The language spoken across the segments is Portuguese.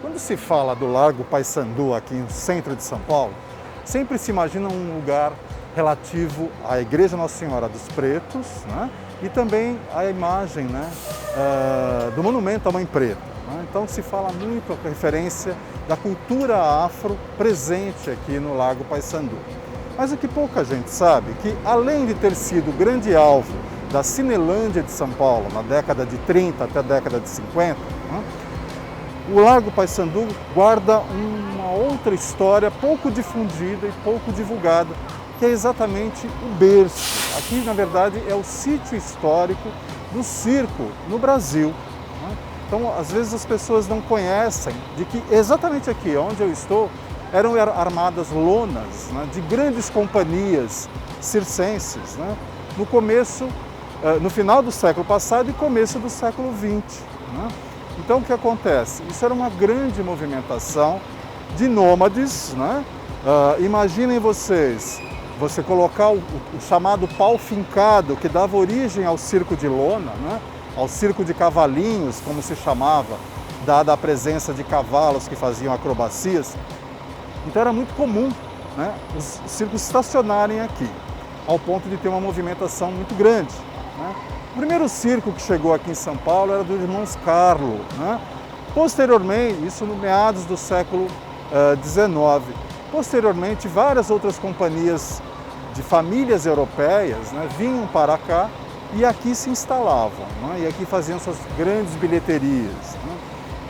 Quando se fala do Largo Paissandu aqui no centro de São Paulo, sempre se imagina um lugar relativo à Igreja Nossa Senhora dos Pretos, né? E também a imagem, né, do monumento à Mãe Preta. Né? Então se fala muito a referência da cultura afro presente aqui no Largo Paissandu. Mas o que pouca gente sabe é que, além de ter sido o grande alvo da Cinelândia de São Paulo na década de 30 até a década de 50, né, o Largo Paissandu guarda uma outra história pouco difundida e pouco divulgada, que é exatamente o berço. Aqui, na verdade, é o sítio histórico do circo no Brasil. Né? Então, às vezes as pessoas não conhecem de que exatamente aqui, onde eu estou, eram armadas lonas, né, de grandes companhias circenses, né, no começo, no final do século passado e começo do século XX. Né? Então, o que acontece? Isso era uma grande movimentação de nômades. Né? Imaginem vocês, você colocar o chamado pau fincado, que dava origem ao circo de lona, né? Ao circo de cavalinhos, como se chamava, dada a presença de cavalos que faziam acrobacias. Então era muito comum, né, os circos estacionarem aqui, ao ponto de ter uma movimentação muito grande. Né? O primeiro circo que chegou aqui em São Paulo era dos irmãos Carlo. Né? Posteriormente, isso no meados do século XIX. Posteriormente, várias outras companhias de famílias europeias, né, vinham para cá e aqui se instalavam, né, e aqui faziam suas grandes bilheterias. Né?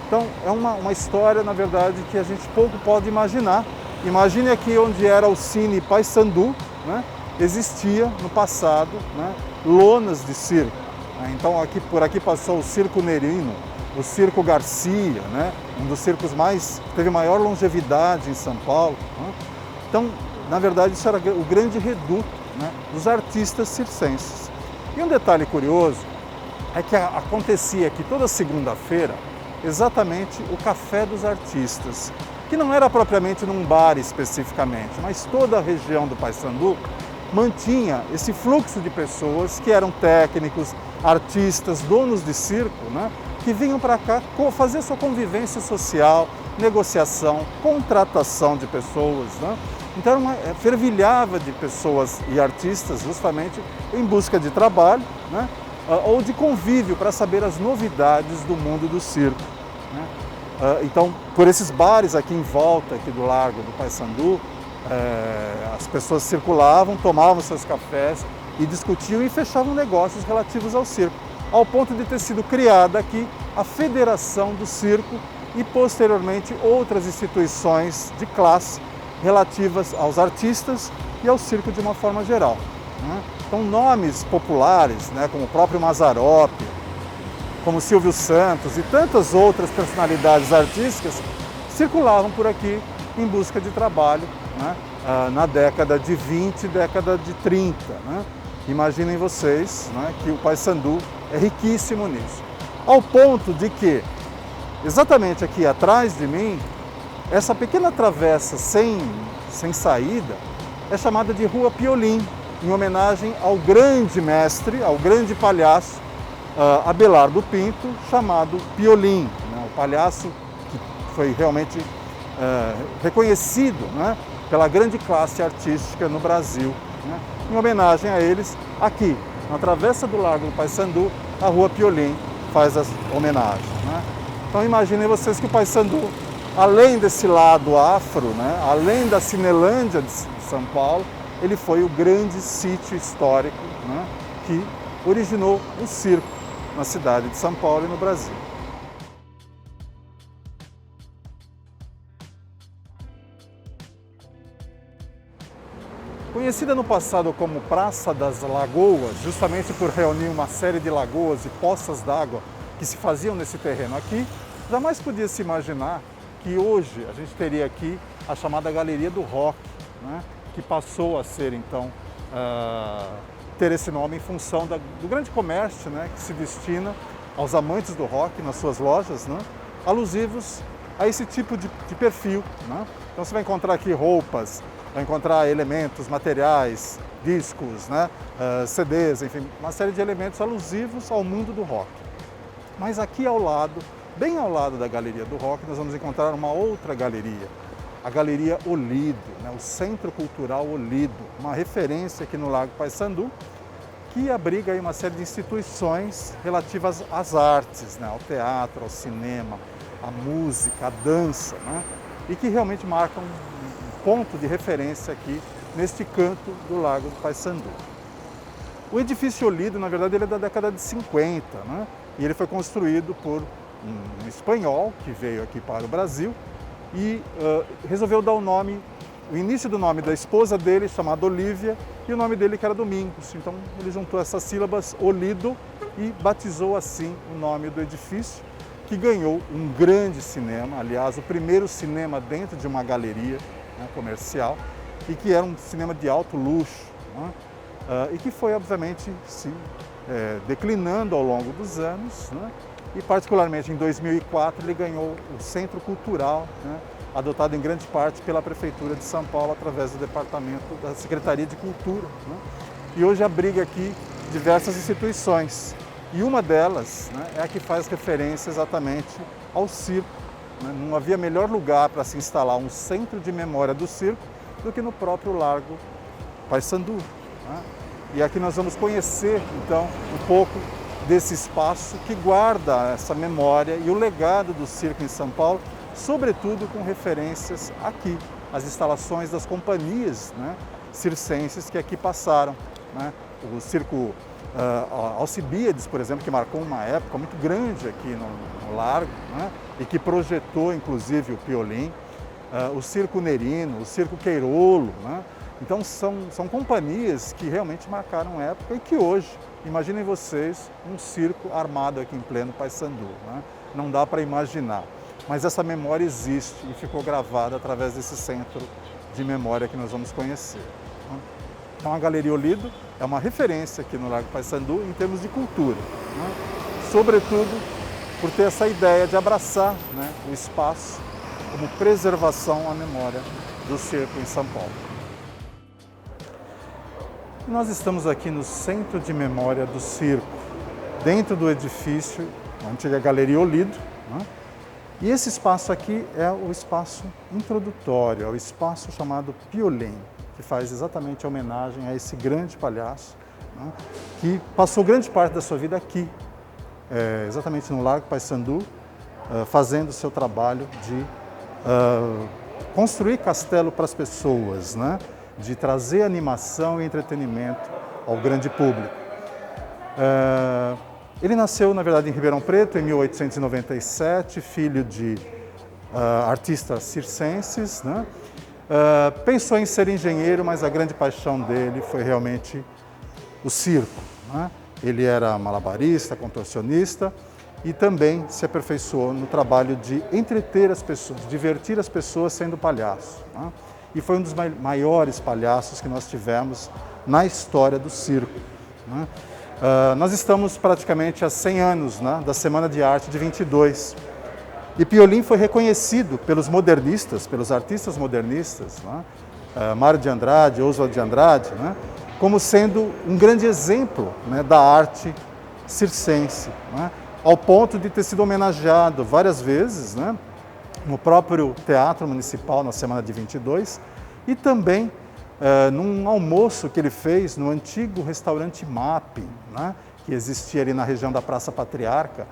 Então, é uma história, na verdade, que a gente pouco pode imaginar. Imagine aqui onde era o Cine Paissandu, né? Existia no passado, né, lonas de circo. Né? Então, por aqui passou o Circo Nerino, o Circo Garcia, né? Um dos circos teve maior longevidade em São Paulo. Né? Então, na verdade, isso era o grande reduto, né, dos artistas circenses. E um detalhe curioso é que acontecia aqui toda segunda-feira exatamente o Café dos Artistas, que não era propriamente num bar especificamente, mas toda a região do Paissandu mantinha esse fluxo de pessoas que eram técnicos, artistas, donos de circo, né, que vinham para cá fazer sua convivência social, negociação, contratação de pessoas. Né? Então fervilhava de pessoas e artistas justamente em busca de trabalho, né, ou de convívio para saber as novidades do mundo do circo. Né? Então, por esses bares aqui em volta aqui do Largo do Paissandu, as pessoas circulavam, tomavam seus cafés e discutiam e fechavam negócios relativos ao circo, ao ponto de ter sido criada aqui a Federação do Circo e, posteriormente, outras instituições de classe relativas aos artistas e ao circo de uma forma geral. Né? Então, nomes populares, né, como o próprio Mazzaropi, como Silvio Santos e tantas outras personalidades artísticas circulavam por aqui em busca de trabalho, né, na década de 20 e década de 30. Né? Imaginem vocês, né, que o Paissandu é riquíssimo nisso. Ao ponto de que, exatamente aqui atrás de mim, essa pequena travessa sem saída é chamada de Rua Piolim, em homenagem ao grande mestre, ao grande palhaço Abelardo Pinto, chamado Piolim, né? O palhaço que foi realmente reconhecido, né, pela grande classe artística no Brasil. Né? Em homenagem a eles, aqui, na travessa do Largo do Paissandu, a Rua Piolim faz as homenagens. Né? Então imaginem vocês que o Paissandu, além desse lado afro, né, além da Cinelândia de São Paulo, ele foi o grande sítio histórico, né, que originou o circo na cidade de São Paulo e no Brasil. Conhecida no passado como Praça das Lagoas, justamente por reunir uma série de lagoas e poças d'água que se faziam nesse terreno aqui, jamais podia se imaginar que hoje a gente teria aqui a chamada Galeria do Rock, né, que passou a ser, então, ter esse nome em função do grande comércio, né, que se destina aos amantes do rock nas suas lojas, né, alusivos a esse tipo de perfil. Né? Então você vai encontrar aqui roupas, vai encontrar elementos, materiais, discos, né, CDs, enfim, uma série de elementos alusivos ao mundo do rock. Mas aqui ao lado Bem ao lado da Galeria do Rock, nós vamos encontrar uma outra galeria, a Galeria Olido, né? O Centro Cultural Olido, uma referência aqui no Lago Paissandu, que abriga aí uma série de instituições relativas às artes, né? Ao teatro, ao cinema, à música, à dança, né? E que realmente marcam um ponto de referência aqui neste canto do Lago do Paissandu. O edifício Olido, na verdade, ele é da década de 50, né? E ele foi construído por um espanhol que veio aqui para o Brasil e resolveu dar o início do nome da esposa dele, chamada Olívia, e o nome dele que era Domingos. Então ele juntou essas sílabas, Olido, e batizou assim o nome do edifício, que ganhou um grande cinema, aliás, o primeiro cinema dentro de uma galeria, né, comercial, e que era um cinema de alto luxo, né, e que foi, obviamente, se declinando ao longo dos anos, né, e particularmente em 2004 ele ganhou o Centro Cultural, né, adotado em grande parte pela Prefeitura de São Paulo através do Departamento da Secretaria de Cultura, né, e hoje abriga aqui diversas instituições. E uma delas, né, é a que faz referência exatamente ao circo, né? Não havia melhor lugar para se instalar um centro de memória do circo do que no próprio Largo Paissandu, né? E aqui nós vamos conhecer, então, um pouco desse espaço que guarda essa memória e o legado do circo em São Paulo, sobretudo com referências aqui, as instalações das companhias, né, circenses que aqui passaram, né? O circo Alcibiades, por exemplo, que marcou uma época muito grande aqui no Largo, né, e que projetou, inclusive, o Piolim, o Circo Nerino, o Circo Queirolo, né? Então são companhias que realmente marcaram época e que hoje, imaginem vocês, um circo armado aqui em pleno Paissandu, né? Não dá para imaginar, mas essa memória existe e ficou gravada através desse centro de memória que nós vamos conhecer. Então a Galeria Olido é uma referência aqui no Lago Paissandu em termos de cultura, né? Sobretudo por ter essa ideia de abraçar, né, o espaço como preservação à memória do circo em São Paulo. Nós estamos aqui no Centro de Memória do Circo, dentro do edifício, a antiga Galeria Olido, né? E esse espaço aqui é o espaço introdutório, é o espaço chamado Piolim, que faz exatamente homenagem a esse grande palhaço, né, que passou grande parte da sua vida aqui, exatamente no Largo Paissandu, fazendo o seu trabalho de construir castelo para as pessoas, né, de trazer animação e entretenimento ao grande público. Ele nasceu, na verdade, em Ribeirão Preto, em 1897, filho de artistas circenses, né? Pensou em ser engenheiro, mas a grande paixão dele foi realmente o circo, né? Ele era malabarista, contorcionista e também se aperfeiçoou no trabalho de entreter as pessoas, de divertir as pessoas sendo palhaço, né? E foi um dos maiores palhaços que nós tivemos na história do circo, né? Nós estamos praticamente há 100 anos, né, da Semana de Arte de 22. E Piolim foi reconhecido pelos modernistas, pelos artistas modernistas, né, Mário de Andrade, Oswald de Andrade, né, como sendo um grande exemplo, né, da arte circense, né, ao ponto de ter sido homenageado várias vezes, né, no próprio Teatro Municipal na Semana de 22 e também num almoço que ele fez no antigo restaurante MAP, né, que existia ali na região da Praça Patriarca,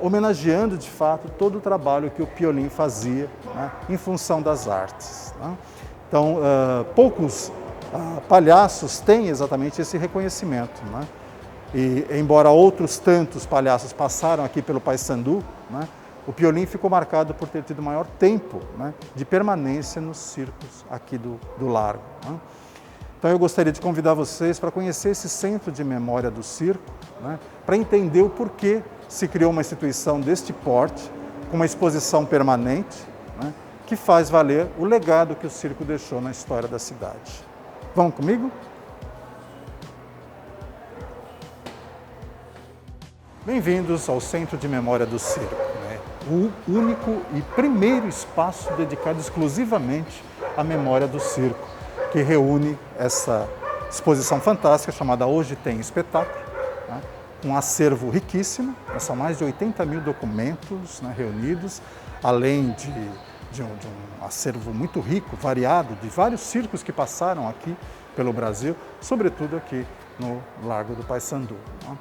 homenageando de fato todo o trabalho que o Piolim fazia, né, em função das artes, né? Então, poucos palhaços têm exatamente esse reconhecimento, né? E embora outros tantos palhaços passaram aqui pelo Paissandu, né, o Piolim ficou marcado por ter tido maior tempo, né, de permanência nos circos aqui do Largo, né? Então eu gostaria de convidar vocês para conhecer esse Centro de Memória do Circo, né, para entender o porquê se criou uma instituição deste porte, com uma exposição permanente, né, que faz valer o legado que o circo deixou na história da cidade. Vão comigo? Bem-vindos ao Centro de Memória do Circo, né? O único e primeiro espaço dedicado exclusivamente à memória do circo, que reúne essa exposição fantástica chamada Hoje Tem Espetáculo, né, um acervo riquíssimo, são mais de 80 mil documentos, né, reunidos, além de um acervo muito rico, variado, de vários circos que passaram aqui pelo Brasil, sobretudo aqui no Largo do Paissandu. Né?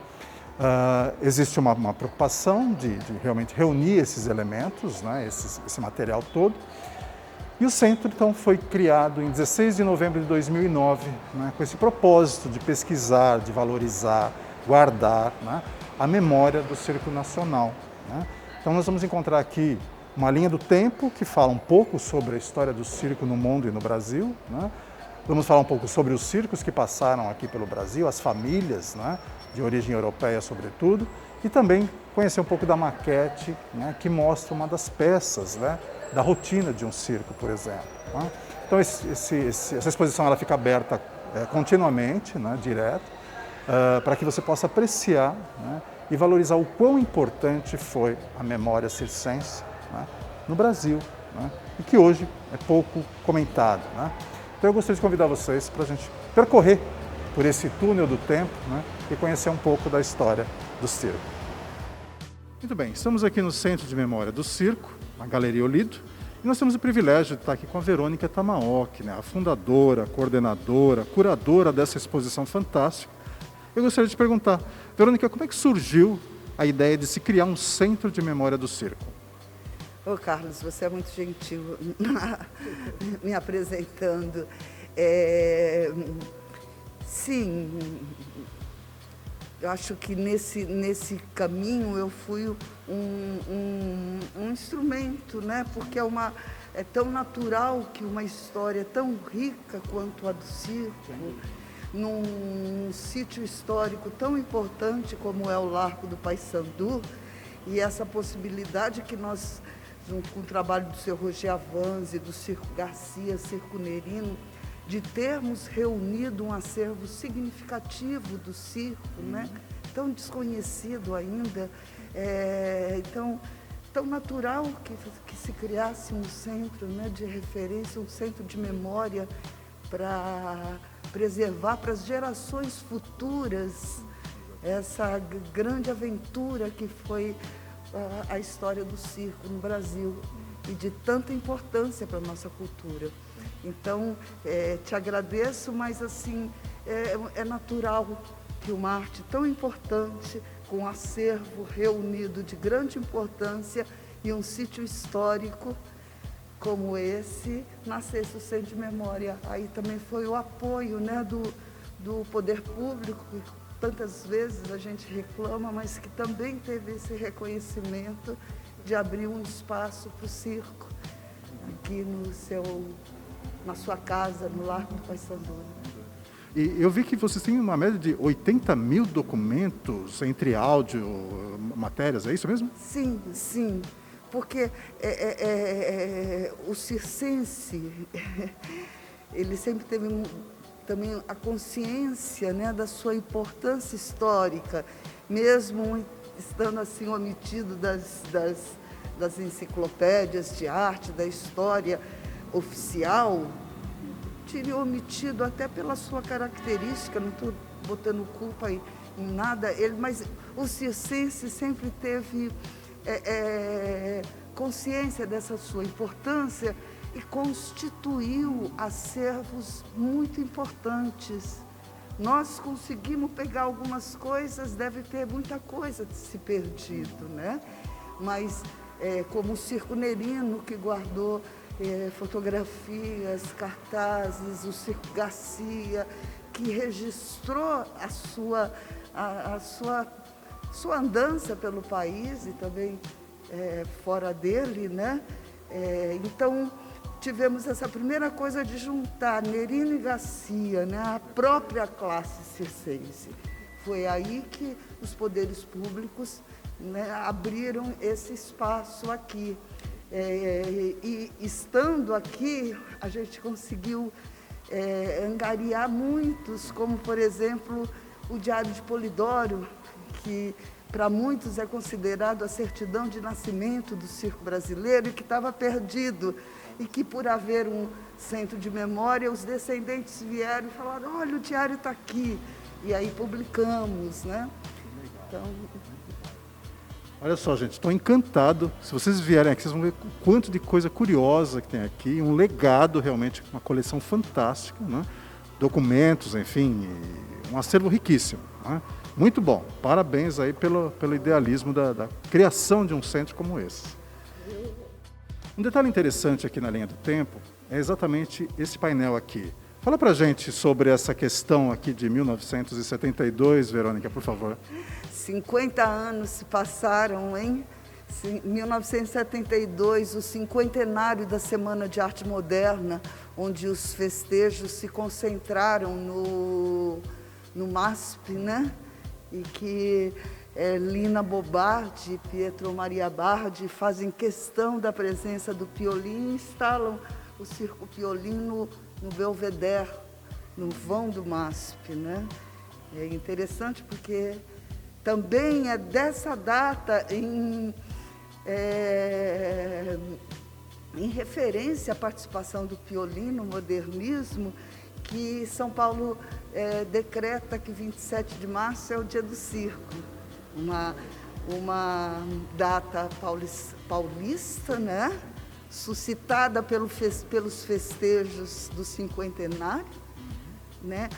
Existe uma preocupação de realmente reunir esses elementos, né, esse material todo. E o centro, então, foi criado em 16 de novembro de 2009, né, com esse propósito de pesquisar, de valorizar, guardar, né, a memória do Circo Nacional. Né? Então, nós vamos encontrar aqui uma linha do tempo que fala um pouco sobre a história do circo no mundo e no Brasil. Né? Vamos falar um pouco sobre os circos que passaram aqui pelo Brasil, as famílias, né, de origem europeia, sobretudo, e também conhecer um pouco da maquete, né, que mostra uma das peças, né, da rotina de um circo, por exemplo. Né? Então, essa exposição ela fica aberta continuamente, né, direto, para que você possa apreciar, né, e valorizar o quão importante foi a memória circense, né, no Brasil, né, e que hoje é pouco comentado. Né? Então, eu gostaria de convidar vocês para a gente percorrer por esse túnel do tempo, né, e conhecer um pouco da história do circo. Muito bem, estamos aqui no Centro de Memória do Circo, na Galeria Olido, e nós temos o privilégio de estar aqui com a Verônica Tamaoki, né, a fundadora, coordenadora, curadora dessa exposição fantástica. Eu gostaria de te perguntar, Verônica, como é que surgiu a ideia de se criar um Centro de Memória do Circo? Ô Carlos, você é muito gentil me apresentando. Sim, eu acho que nesse caminho eu fui um instrumento, né? Porque é tão natural que uma história tão rica quanto a do circo, num sítio histórico tão importante como é o Largo do Paissandu, e essa possibilidade que nós, junto com o trabalho do seu Roger Avanzi, do Circo Garcia, Circo Nerino, de termos reunido um acervo significativo do circo, né? Tão desconhecido ainda, então tão natural que se criasse um centro, né, de referência, um centro de memória para preservar para as gerações futuras essa grande aventura que foi a história do circo no Brasil e de tanta importância para a nossa cultura. Então, te agradeço, mas assim, é natural que uma arte tão importante, com um acervo reunido de grande importância e um sítio histórico como esse, nascesse o Centro de Memória. Aí também foi o apoio, né, do poder público, que tantas vezes a gente reclama, mas que também teve esse reconhecimento de abrir um espaço para o circo aqui na sua casa, no Largo do Paissandu. E eu vi que vocês têm uma média de 80 mil documentos entre áudio, matérias, é isso mesmo? Sim, sim, porque o circense, ele sempre teve também a consciência, né, da sua importância histórica, mesmo estando assim omitido das enciclopédias de arte, da história oficial, teria omitido até pela sua característica, não estou botando culpa em nada, mas o circense sempre teve consciência dessa sua importância e constituiu acervos muito importantes. Nós conseguimos pegar algumas coisas, deve ter muita coisa se perdido, né? Mas como o Circo Nerino, que guardou fotografias, cartazes, o Circo Garcia, que registrou a sua andança pelo país e também fora dele, né? Então, tivemos essa primeira coisa de juntar Nerino e Garcia, né? A própria classe circense. Foi aí que os poderes públicos, né, abriram esse espaço aqui. E estando aqui, a gente conseguiu angariar muitos, como, por exemplo, o Diário de Polidoro, que para muitos é considerado a certidão de nascimento do circo brasileiro e que estava perdido. E que, por haver um centro de memória, os descendentes vieram e falaram: olha, o diário está aqui. E aí publicamos, né? Então, Olha só, gente, estou encantado. Se vocês vierem aqui, vocês vão ver o quanto de coisa curiosa que tem aqui. Um legado, realmente, uma coleção fantástica, né? Documentos, enfim, e um acervo riquíssimo, né? Muito bom. Parabéns aí pelo idealismo da criação de um centro como esse. Um detalhe interessante aqui na linha do tempo é exatamente esse painel aqui. Fala pra gente sobre essa questão aqui de 1972, Verônica, por favor. 50 anos se passaram, hein? Em 1972, o cinquentenário da Semana de Arte Moderna, onde os festejos se concentraram no MASP, né? E que Lina Bobardi e Pietro Maria Bardi fazem questão da presença do Piolim e instalam o Circo Piolim no Belvedere, no vão do MASP, né? É interessante porque também é dessa data, em referência à participação do Piolim no modernismo, que São Paulo decreta que 27 de março é o dia do circo, uma data paulista, né? Suscitada pelos festejos do cinquentenário, né?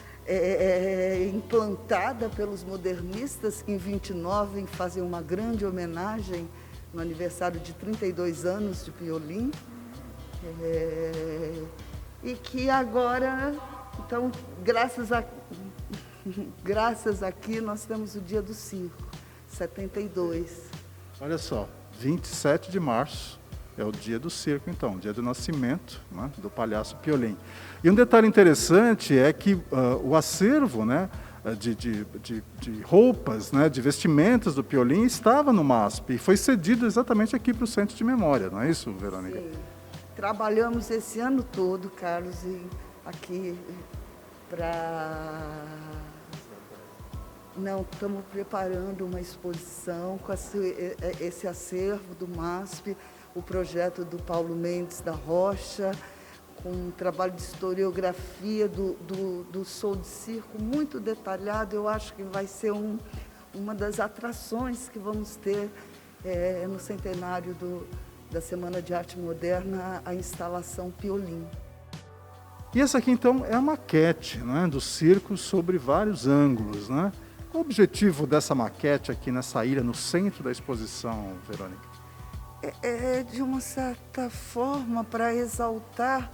Implantada pelos modernistas, que em 29 fazem uma grande homenagem no aniversário de 32 anos de Piolim, e que agora, então, graças aqui, nós temos o Dia do Circo, 72. Olha só, 27 de março é o dia do circo, então, dia do nascimento, né, do palhaço Piolim. E um detalhe interessante é que o acervo, né, de roupas, né, de vestimentas do Piolim estava no MASP e foi cedido exatamente aqui para o Centro de Memória, não é isso, Verônica? Sim. Trabalhamos esse ano todo, Carlos, aqui para... Não, estamos preparando uma exposição com esse acervo do MASP, o projeto do Paulo Mendes da Rocha, com um trabalho de historiografia do show de circo muito detalhado. Eu acho que vai ser uma das atrações que vamos ter no centenário da Semana de Arte Moderna, a instalação Piolim. E essa aqui, então, é a maquete, né, do circo sobre vários ângulos, né? Qual o objetivo dessa maquete aqui nessa ilha, no centro da exposição, Verônica? De uma certa forma, para exaltar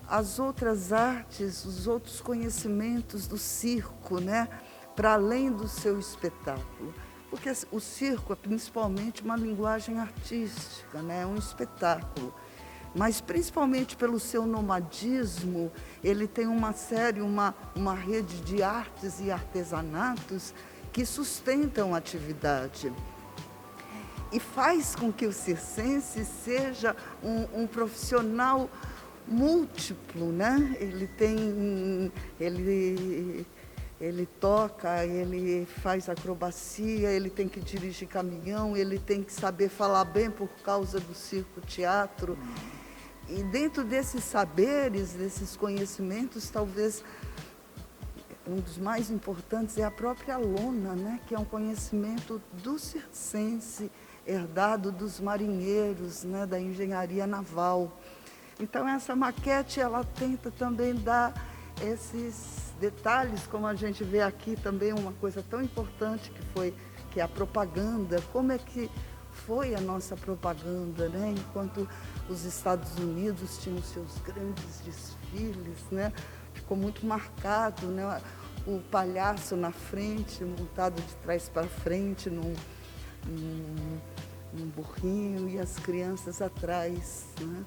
as outras artes, os outros conhecimentos do circo, né? Para além do seu espetáculo. Porque o circo é principalmente uma linguagem artística, né? É um espetáculo. Mas principalmente pelo seu nomadismo, ele tem uma rede de artes e artesanatos que sustentam a atividade. E faz com que o circense seja um profissional múltiplo, né? Ele toca, ele faz acrobacia, ele tem que dirigir caminhão, ele tem que saber falar bem por causa do circo-teatro. E dentro desses saberes, desses conhecimentos, talvez um dos mais importantes é a própria lona, né? Que é um conhecimento do circense, herdado dos marinheiros, né? Da engenharia naval. Então, essa maquete, ela tenta também dar esses detalhes, como a gente vê aqui também, uma coisa tão importante que é a propaganda. Como é que foi a nossa propaganda, né? Enquanto os Estados Unidos tinham seus grandes desfiles, né? Ficou muito marcado, né? O palhaço na frente, montado de trás para frente, num burrinho, e as crianças atrás, né?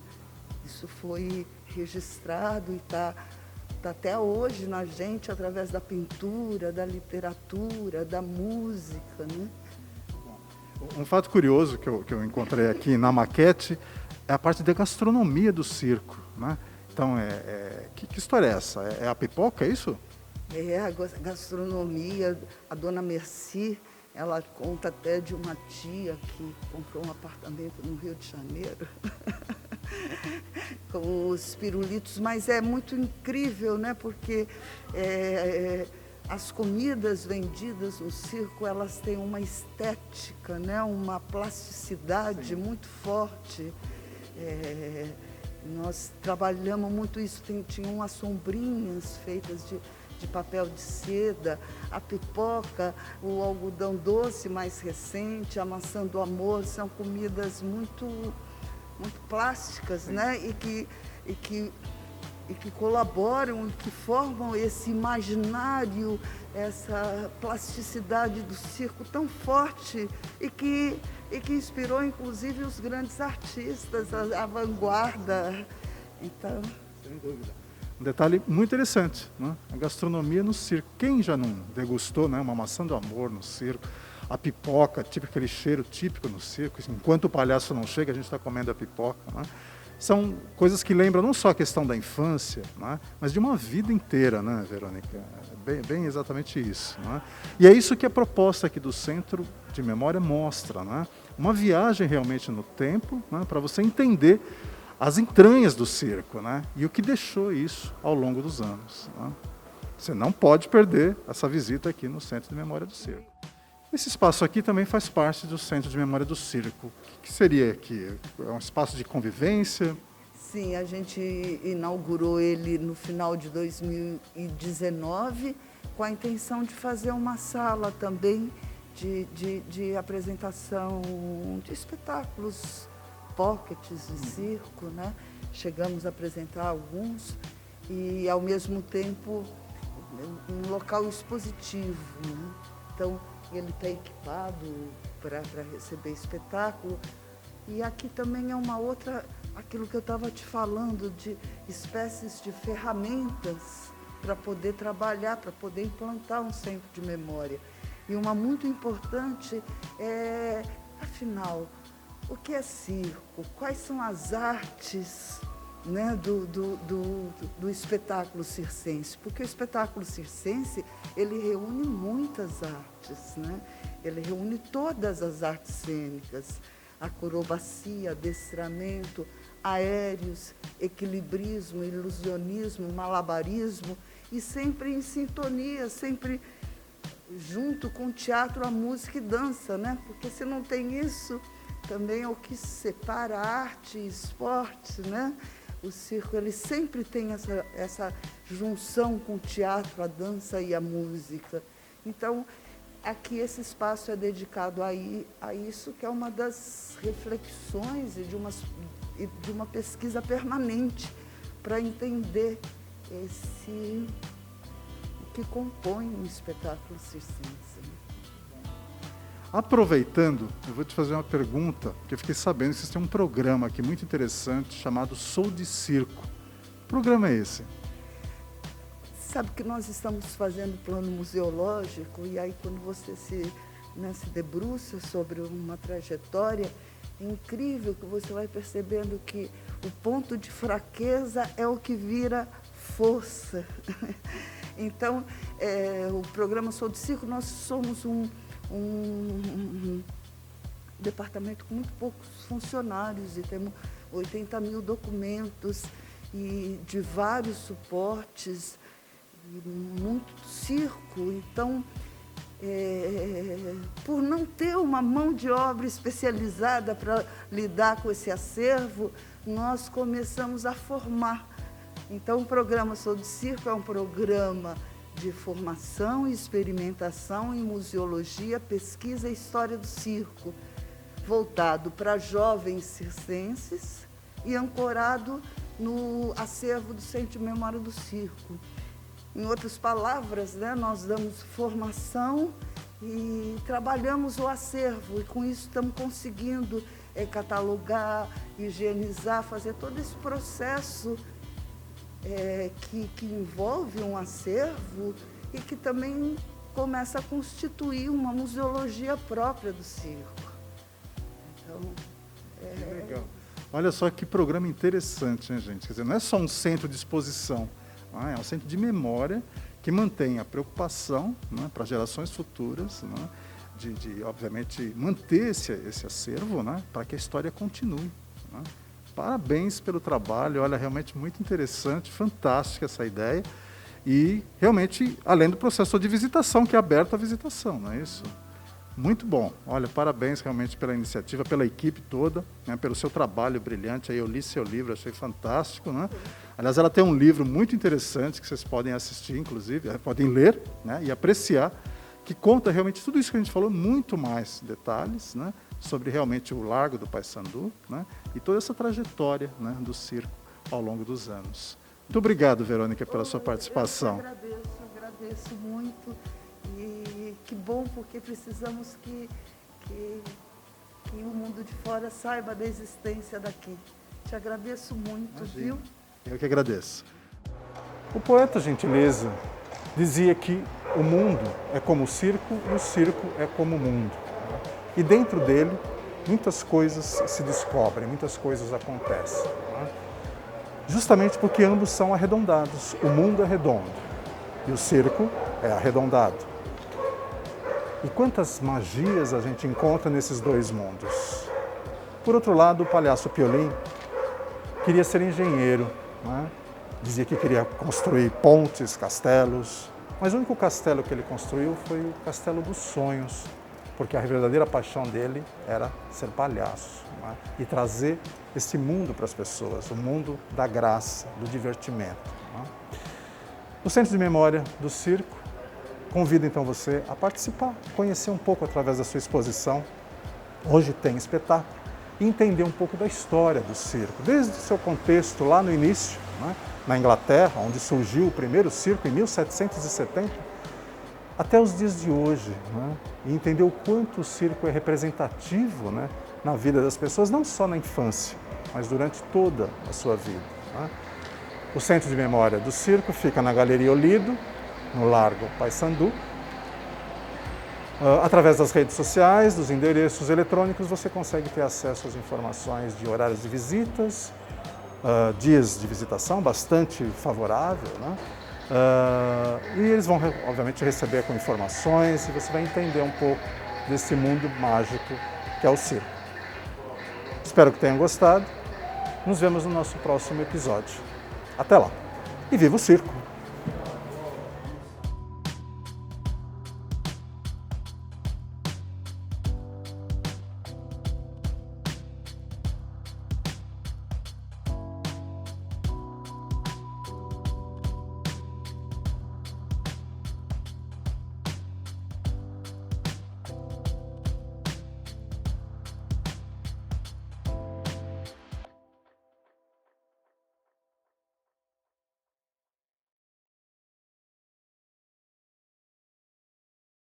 Isso foi registrado e está até hoje na gente, através da pintura, da literatura, da música, né? Um fato curioso que eu encontrei aqui na maquete é a parte da gastronomia do circo, né? Então, que história é essa? É a pipoca, é isso? É a gastronomia. A dona Merci, ela conta até de uma tia que comprou um apartamento no Rio de Janeiro com os pirulitos, mas é muito incrível, né? Porque as comidas vendidas no circo, elas têm uma estética, né? Uma plasticidade muito forte. Nós trabalhamos muito isso, tinham umas sombrinhas feitas de papel de seda, a pipoca, o algodão doce mais recente, a maçã do amor, são comidas muito, muito plásticas, né? E que colaboram, que formam esse imaginário, essa plasticidade do circo tão forte e que inspirou, inclusive, os grandes artistas, a vanguarda. Então... Sem dúvida. Um detalhe muito interessante, né? A gastronomia no circo. Quem já não degustou, né, uma maçã do amor no circo? A pipoca, tipo aquele cheiro típico no circo. Enquanto o palhaço não chega, a gente está comendo a pipoca, né? São coisas que lembram não só a questão da infância, né, mas de uma vida inteira, né, Verônica? Bem exatamente isso, né? E é isso que a proposta aqui do Centro de Memória mostra, né? Uma viagem realmente no tempo, né, para você entender as entranhas do circo, né, e o que deixou isso ao longo dos anos, né? Você não pode perder essa visita aqui no Centro de Memória do Circo. Esse espaço aqui também faz parte do Centro de Memória do Circo. O que seria aqui? É um espaço de convivência? Sim, a gente inaugurou ele no final de 2019 com a intenção de fazer uma sala também de apresentação de espetáculos pockets de circo, né? Chegamos a apresentar alguns e, ao mesmo tempo, um local expositivo, né? Então, ele está equipado para receber espetáculo. E aqui também é uma outra, aquilo que eu estava te falando, de espécies de ferramentas para poder trabalhar, para poder implantar um centro de memória. E uma muito importante é, afinal, o que é circo? Quais são as artes, né, do espetáculo circense? Porque o espetáculo circense, ele reúne muitas artes, né? Ele reúne todas as artes cênicas, acrobacia, adestramento, aéreos, equilibrismo, ilusionismo, malabarismo, e sempre em sintonia, sempre junto com o teatro, a música e dança, né? Porque se não tem isso, também é o que separa a arte e esporte, né? O circo, ele sempre tem essa junção com o teatro, a dança e a música. Então, aqui esse espaço é dedicado a isso, que é uma das reflexões e de uma pesquisa permanente para entender o que compõe um espetáculo circense. Aproveitando, eu vou te fazer uma pergunta, porque eu fiquei sabendo que vocês têm um programa aqui muito interessante chamado Sou de Circo. Que programa é esse? Sabe que nós estamos fazendo plano museológico, e aí quando você se debruça sobre uma trajetória, é incrível que você vai percebendo que o ponto de fraqueza é o que vira força. Então, o programa Sou de Circo, nós somos um departamento com muito poucos funcionários e temos 80 mil documentos e de vários suportes, e muito circo. Então, por não ter uma mão de obra especializada para lidar com esse acervo, nós começamos a formar. Então, o programa Sou de Circo é um programa de formação e experimentação em museologia, pesquisa e história do circo, voltado para jovens circenses e ancorado no acervo do Centro de Memória do Circo. Em outras palavras, né, nós damos formação e trabalhamos o acervo, e com isso estamos conseguindo catalogar, higienizar, fazer todo esse processo que envolve um acervo e que também começa a constituir uma museologia própria do circo. Então, Que legal. Olha só que programa interessante, né, gente? Quer dizer, não é só um centro de exposição, é um centro de memória que mantém a preocupação, né, para gerações futuras, né, de obviamente, manter esse acervo, né, para que a história continue, né? Parabéns pelo trabalho, olha, realmente muito interessante, fantástica essa ideia. E realmente, além do processo de visitação, que é aberto à visitação, não é isso? Muito bom. Olha, parabéns realmente pela iniciativa, pela equipe toda, né, pelo seu trabalho brilhante. Aí eu li seu livro, achei fantástico, né? Aliás, ela tem um livro muito interessante que vocês podem assistir, inclusive, podem ler, né, e apreciar, que conta realmente tudo isso que a gente falou, muito mais detalhes, né, sobre realmente o Largo do Paissandu, né, e toda essa trajetória, né, do circo ao longo dos anos. Muito obrigado, Verônica, pela sua participação. Eu agradeço muito. E que bom, porque precisamos que o mundo de fora saiba da existência daqui. Te agradeço muito, Imagina. viu? Eu que agradeço. O poeta Gentileza dizia que o mundo é como o circo e o circo é como o mundo. E dentro dele, muitas coisas se descobrem, muitas coisas acontecem. Justamente porque ambos são arredondados. O mundo é redondo e o circo é arredondado. E quantas magias a gente encontra nesses dois mundos. Por outro lado, o palhaço Piolim queria ser engenheiro, né? Dizia que queria construir pontes, castelos, mas o único castelo que ele construiu foi o Castelo dos Sonhos, porque a verdadeira paixão dele era ser palhaço, né? E trazer esse mundo para as pessoas, o mundo da graça, do divertimento, né? O Centro de Memória do Circo convido então você a participar, conhecer um pouco através da sua exposição. Hoje tem espetáculo e entender um pouco da história do circo, desde o seu contexto lá no início, né, na Inglaterra, onde surgiu o primeiro circo em 1770, até os dias de hoje, né, e entender o quanto o circo é representativo, né, na vida das pessoas, não só na infância, mas durante toda a sua vida, né. O Centro de Memória do Circo fica na Galeria Olido, no Largo Paissandu. Através das redes sociais, dos endereços eletrônicos, você consegue ter acesso às informações de horários de visitas, dias de visitação bastante favorável, né? E eles vão, obviamente, receber com informações e você vai entender um pouco desse mundo mágico que é o circo. Espero que tenham gostado. Nos vemos no nosso próximo episódio. Até lá! E viva o circo!